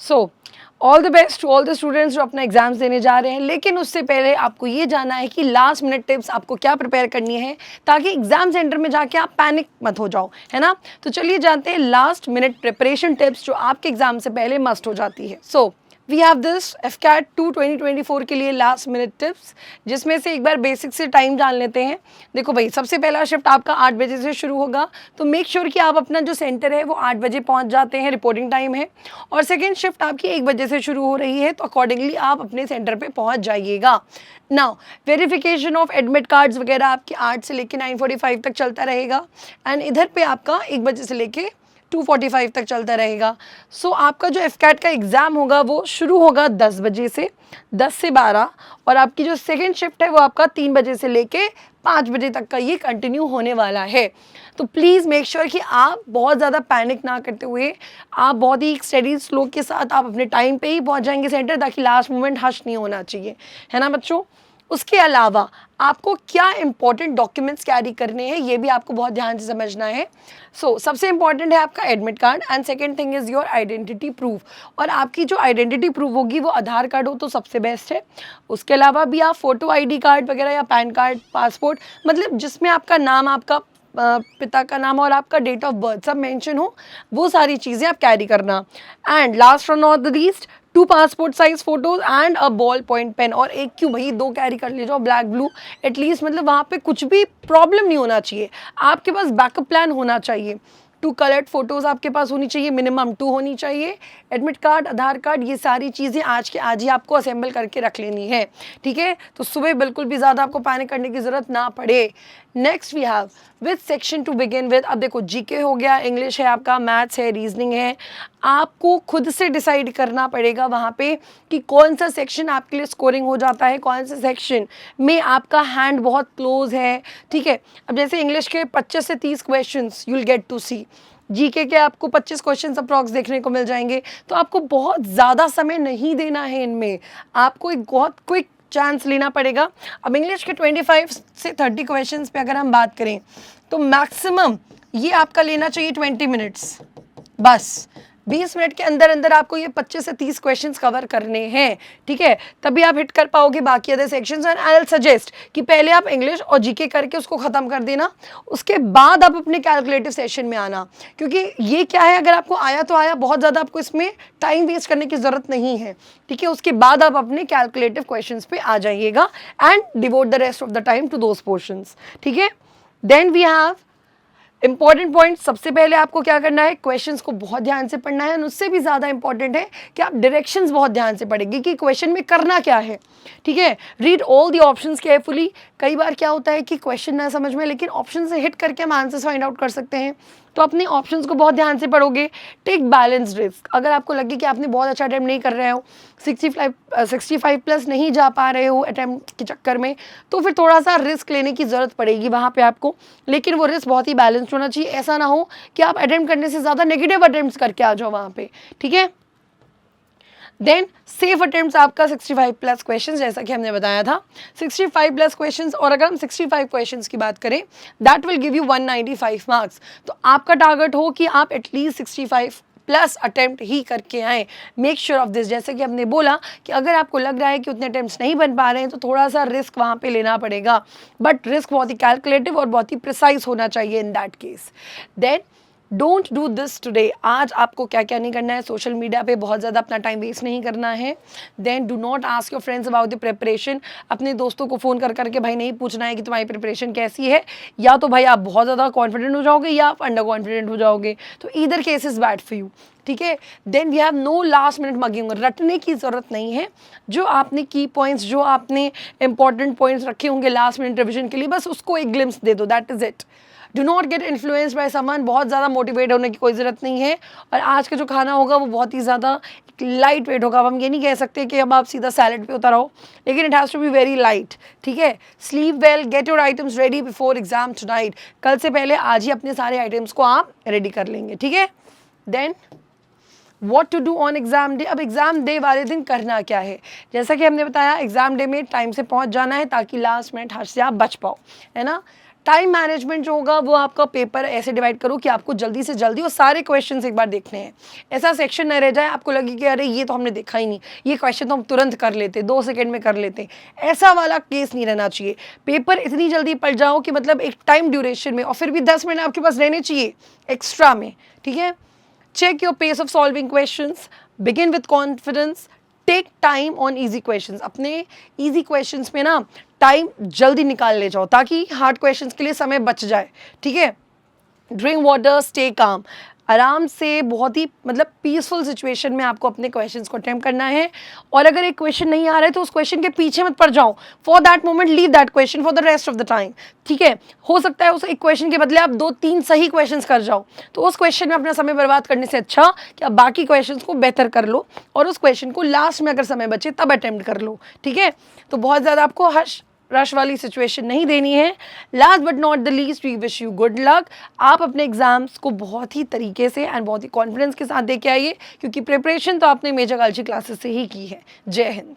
So all the best to all the students जो अपना exams देने जा रहे हैं। लेकिन उससे पहले आपको ये जानना है कि लास्ट मिनट टिप्स आपको क्या प्रिपेयर करनी है ताकि एग्जाम सेंटर में जाके आप पैनिक मत हो जाओ, है ना। तो चलिए जानते हैं लास्ट मिनट प्रिपरेशन टिप्स जो आपके एग्जाम से पहले मस्ट हो जाती है। So we have this FCAT 2 2024 के लिए लास्ट मिनट टिप्स, जिसमें से एक बार बेसिक से टाइम जान लेते हैं। देखो भाई, सबसे पहला शिफ्ट आपका 8 बजे से शुरू होगा, तो मेक श्योर कि आप अपना जो सेंटर है वो 8 बजे पहुंच जाते हैं, रिपोर्टिंग टाइम है। और सेकेंड शिफ्ट आपकी 1 बजे से शुरू हो रही है, तो अकॉर्डिंगली आप अपने सेंटर पे पहुंच जाइएगा। Now verification of admit cards वगैरह आपकी 8 से लेके 9:45 तक चलता रहेगा, एंड इधर पे आपका 1 बजे से लेके 2:45 तक चलता रहेगा। सो आपका जो FCAT का एग्ज़ाम होगा वो शुरू होगा 10 बजे से, 10 से 12, और आपकी जो सेकेंड शिफ्ट है वो आपका 3 बजे से लेके 5 बजे तक का ये कंटिन्यू होने वाला है। तो प्लीज़ मेक श्योर कि आप बहुत ज़्यादा पैनिक ना करते हुए आप बहुत ही स्टडी स्लो के साथ आप अपने टाइम पे ही पहुंच जाएंगे सेंटर, ताकि लास्ट मोमेंट हश नहीं होना चाहिए, है ना बच्चों। उसके अलावा आपको क्या इंपॉर्टेंट डॉक्यूमेंट्स कैरी करने हैं ये भी आपको बहुत ध्यान से समझना है। सो सबसे इंपॉर्टेंट है आपका admit card, and second thing is your identity proof. और आपकी जो आइडेंटिटी प्रूफ होगी वो आधार कार्ड हो तो सबसे बेस्ट है। उसके अलावा भी आप फ़ोटो ID कार्ड वगैरह या पैन कार्ड, पासपोर्ट, मतलब जिसमें आपका नाम, आपका पिता का नाम और आपका डेट ऑफ बर्थ सब मेंशन हो, वो सारी चीज़ें आप कैरी करना। एंड लास्ट और not the least, 2 passport size photos and a ball point pen. और एक क्यों भाई, 2 कैरी कर ले जाओ, ब्लैक ब्लू एटलीस्ट, मतलब वहाँ पे कुछ भी प्रॉब्लम नहीं होना चाहिए, आपके पास बैकअप प्लान होना चाहिए। 2 कलर्ड फोटोज़ आपके पास होनी चाहिए, मिनिमम 2 होनी चाहिए। एडमिट कार्ड, आधार कार्ड, ये सारी चीज़ें आज के आज ही आपको असेंबल करके रख लेनी है, ठीक है। तो सुबह बिल्कुल भी ज़्यादा आपको पैनिक करने की ज़रूरत ना पड़े। Next we have with section to begin with. अब देखो, GK हो गया, इंग्लिश है आपका, मैथ्स है, रीजनिंग है। आपको खुद से डिसाइड करना पड़ेगा वहाँ पे कि कौन सा सेक्शन आपके लिए स्कोरिंग हो जाता है, कौन सा सेक्शन में आपका हैंड बहुत क्लोज है, ठीक है। अब जैसे इंग्लिश के 25 से 30 questions you will get to see, GK के आपको 25 क्वेश्चंस अप्रॉक्स देखने को मिल जाएंगे। तो आपको बहुत ज़्यादा समय नहीं देना है इनमें, आपको एक बहुत क्विक चांस लेना पड़ेगा। अब इंग्लिश के 25 से 30 क्वेश्चंस पे अगर हम बात करें तो मैक्सिमम ये आपका लेना चाहिए 20 मिनट्स, बस 20 मिनट के अंदर अंदर आपको ये 25 से 30 क्वेश्चंस कवर करने हैं, ठीक है। तभी आप हिट कर पाओगे बाकी other sections. And I will suggest कि पहले आप इंग्लिश और GK करके उसको ख़त्म कर देना, उसके बाद आप अपने कैलकुलेटिव सेशन में आना, क्योंकि ये क्या है, अगर आपको आया तो आया, बहुत ज़्यादा आपको इसमें टाइम वेस्ट करने की ज़रूरत नहीं है, ठीक है। उसके बाद आप अपने कैलकुलेटिव क्वेश्चंस पे आ जाइएगा and devote the rest of the time to those portions, ठीक है। Then we have important point. सबसे पहले आपको क्या करना है, क्वेश्चंस को बहुत ध्यान से पढ़ना है, और उससे भी ज़्यादा इंपॉर्टेंट है कि आप डायरेक्शंस बहुत ध्यान से पढ़ेंगे कि क्वेश्चन में करना क्या है, ठीक है। Read all the options carefully. कई बार क्या होता है कि क्वेश्चन ना समझ में, लेकिन ऑप्शन से हिट करके हम आंसर्स फाइंड आउट कर सकते हैं, तो अपने ऑप्शंस को बहुत ध्यान से पढ़ोगे। Take balance risk. अगर आपको लगे कि आपने बहुत अच्छा अटैम्प्ट नहीं कर रहे हो, 65 प्लस नहीं जा पा रहे हो अटैम्प्ट के चक्कर में, तो फिर थोड़ा सा रिस्क लेने की ज़रूरत पड़ेगी वहाँ पे आपको, लेकिन वो रिस्क बहुत ही बैलेंस्ड होना चाहिए। ऐसा ना हो कि आप अटैम्प्ट करने से ज़्यादा नेगेटिव अटैम्प्ट्स करके आ जाओ वहाँ पे, ठीक है। देन सेफ अटेम्प्ट्स आपका 65 प्लस क्वेश्चंस, जैसा कि हमने बताया था 65 प्लस क्वेश्चंस। और अगर हम 65 क्वेश्चंस की बात करें, that will give you 195 marks. तो आपका टारगेट हो कि आप एटलीस्ट 65 प्लस अटेम्प्ट ही करके आएँ। Make sure of this. जैसे कि हमने बोला कि अगर आपको लग रहा है कि उतने अटेम्प्ट्स नहीं बन पा रहे हैं, तो थोड़ा सा रिस्क वहाँ पे लेना पड़ेगा, बट रिस्क बहुत ही कैलकुलेटिव और बहुत ही प्रिसाइज होना चाहिए in that case. Then don't do this today. आज आपको क्या क्या नहीं करना है, सोशल मीडिया पे बहुत ज़्यादा अपना टाइम वेस्ट नहीं करना है। Then do not ask your friends about the preparation. अपने दोस्तों को फ़ोन कर करके भाई नहीं पूछना है कि तुम्हारी प्रिपरेशन कैसी है, या तो भाई आप बहुत ज़्यादा कॉन्फिडेंट हो जाओगे या आप अंडर कॉन्फिडेंट हो जाओगे, तो either case is bad for you, ठीक है। Then we have no last minute mugging. रटने की ज़रूरत नहीं है, जो आपने की पॉइंट्स, जो आपने इंपॉर्टेंट पॉइंट्स रखे होंगे लास्ट मिनट रिविजन के लिए, बस उसको एक ग्लिम्स दे दो, that is it. Do not get influenced by someone. बहुत ज़्यादा मोटिवेट होने की कोई ज़रूरत नहीं है। और आज का जो खाना होगा वो बहुत ही ज़्यादा लाइट वेट होगा। अब हम ये नहीं कह सकते कि अब आप सीधा सैलड पे उतर आओ, लेकिन it has to be very light, ठीक है। Sleep well, get your items ready before exam tonight. कल से पहले आज ही अपने सारे आइटम्स को आप रेडी कर लेंगे, ठीक है। Then what to do on exam day. अब एग्ज़ाम डे वाले दिन करना क्या है, जैसा कि हमने बताया एग्ज़ाम डे में टाइम से पहुंच जाना है ताकि लास्ट मिनट हर्ष से आप बच पाओ, है ना। टाइम मैनेजमेंट जो होगा वो आपका पेपर ऐसे डिवाइड करो कि आपको जल्दी से जल्दी और सारे क्वेश्चंस एक बार देखने हैं। ऐसा सेक्शन न रह जाए आपको लगे कि अरे ये तो हमने देखा ही नहीं, ये क्वेश्चन तो हम तुरंत कर लेते, 2 सेकंड में कर लेते। ऐसा वाला केस नहीं रहना चाहिए। पेपर इतनी जल्दी पढ़ जाओ कि मतलब एक टाइम ड्यूरेशन में, और फिर भी 10 मिनट आपके पास रहने चाहिए एक्स्ट्रा में, ठीक है। Check your pace of solving questions, begin with confidence, take time on easy questions. अपने ईजी क्वेश्चंस में ना टाइम जल्दी निकाल ले जाओ ताकि हार्ड क्वेश्चंस के लिए समय बच जाए, ठीक है। ड्रिंक वाटर, स्टे काम, आराम से बहुत ही मतलब पीसफुल सिचुएशन में आपको अपने क्वेश्चंस को अटेम्प्ट करना है। और अगर एक क्वेश्चन नहीं आ रहा है तो उस क्वेश्चन के पीछे मत पड़ जाओ। For that moment leave that question for the rest of the time, ठीक है। हो सकता है उस एक क्वेश्चन के बदले आप 2-3 सही क्वेश्चंस कर जाओ, तो उस क्वेश्चन में अपना समय बर्बाद करने से अच्छा कि आप बाकी क्वेश्चंस को बेहतर कर लो और उस क्वेश्चन को लास्ट में अगर समय बचे तब अटेम्प्ट कर लो, ठीक है। तो बहुत ज़्यादा आपको रश वाली सिचुएशन नहीं देनी है। Last but not the least, we wish you good luck. आप अपने एग्जाम्स को बहुत ही तरीके से एंड बहुत ही कॉन्फिडेंस के साथ दे के आइए, क्योंकि प्रिपरेशन तो आपने मेजर कल्चर क्लासेस से ही की है। जय हिंद।